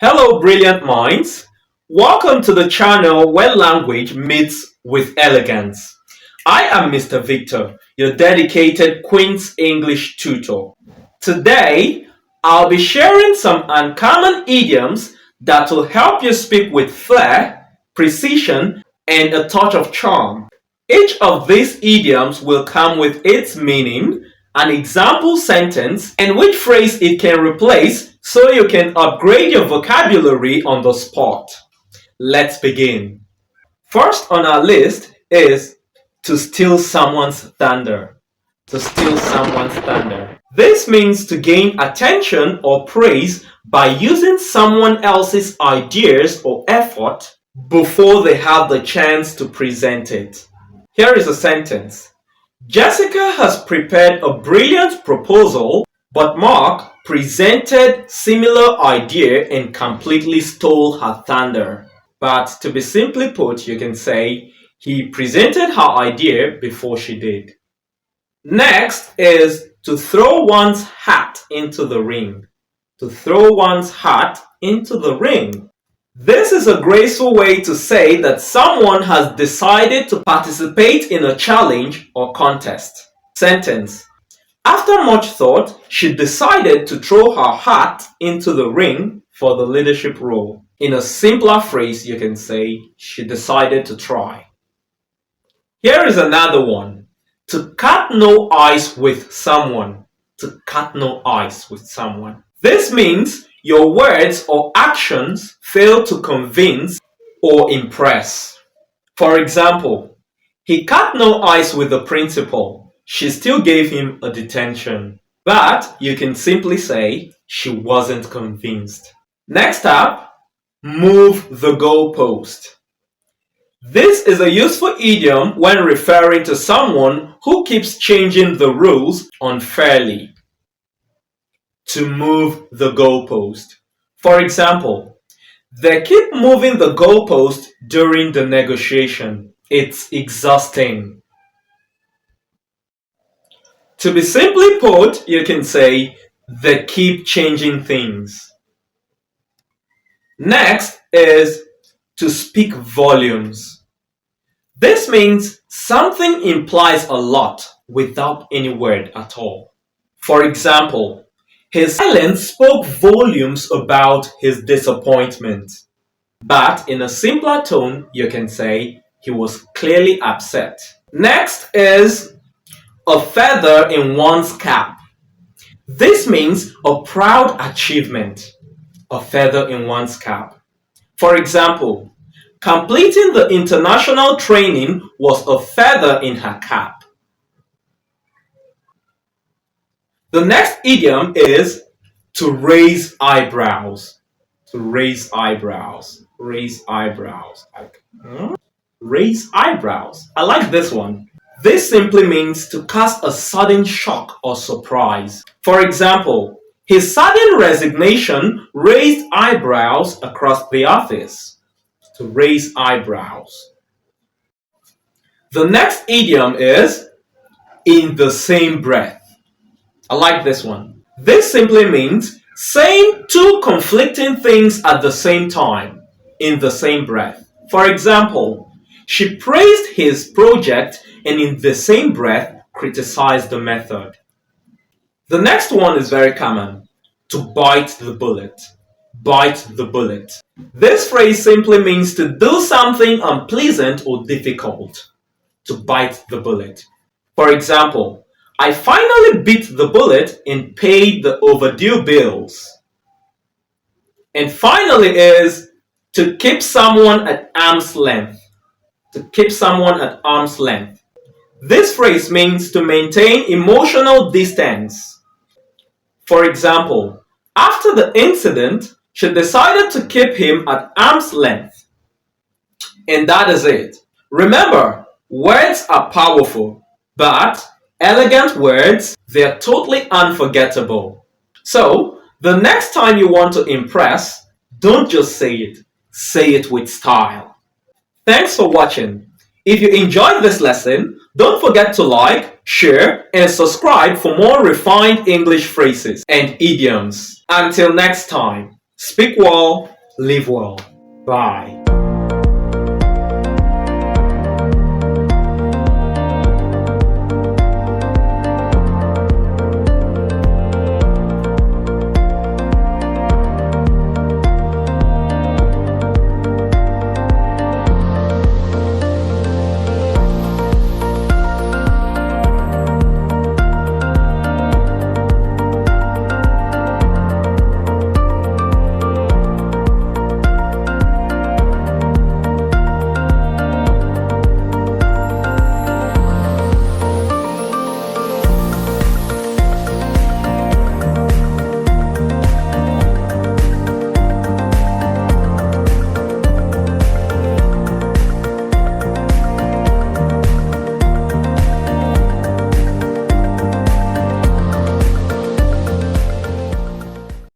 Hello, brilliant minds. Welcome to the channel where language meets with elegance. I am Mr. Victor, your dedicated Queen's English tutor. Today, I'll be sharing some uncommon idioms that will help you speak with flair, precision, and a touch of charm. Each of these idioms will come with its meaning, an example sentence, and which phrase it can replace so you can upgrade your vocabulary on the spot. Let's begin. First on our list is to steal someone's thunder. To steal someone's thunder. This means to gain attention or praise by using someone else's ideas or effort before they have the chance to present it. Here is a sentence. Jessica has prepared a brilliant proposal, but Mark presented similar idea and completely stole her thunder. But to be simply put, you can say he presented her idea before she did. Next is to throw one's hat into the ring. To throw one's hat into the ring. This is a graceful way to say that someone has decided to participate in a challenge or contest. Sentence. After much thought, she decided to throw her hat into the ring for the leadership role. In a simpler phrase, you can say she decided to try. Here is another one. To cut no ice with someone. To cut no ice with someone. This means your words or actions fail to convince or impress. For example, he cut no ice with the principal. She still gave him a detention. But you can simply say she wasn't convinced. Next up, move the goalpost. This is a useful idiom when referring to someone who keeps changing the rules unfairly. To move the goalpost. For example, they keep moving the goalpost during the negotiation. It's exhausting. To be simply put, you can say they keep changing things. Next is to speak volumes. This means something implies a lot without any word at all. For example, his silence spoke volumes about his disappointment. But in a simpler tone, you can say he was clearly upset. Next is a feather in one's cap. This means a proud achievement. A feather in one's cap. For example, completing the international training was a feather in her cap. The next idiom is to raise eyebrows. To raise eyebrows. Raise eyebrows. Raise eyebrows. I like this one. This simply means to cause a sudden shock or surprise. For example, his sudden resignation raised eyebrows across the office. To raise eyebrows. The next idiom is in the same breath. I like this one. This simply means saying two conflicting things at the same time, in the same breath. For example, she praised his project and in the same breath criticized the method. The next one is very common. To bite the bullet. Bite the bullet. This phrase simply means to do something unpleasant or difficult. To bite the bullet. For example, I finally bit the bullet and paid the overdue bills. And finally is to keep someone at arm's length. To keep someone at arm's length. This phrase means to maintain emotional distance. For example, after the incident, she decided to keep him at arm's length. And that is it. Remember, words are powerful, but elegant words, they're totally unforgettable. So, the next time you want to impress, don't just say it with style. Thanks for watching. If you enjoyed this lesson, don't forget to like, share, and subscribe for more refined English phrases and idioms. Until next time. Speak well, live well. Bye.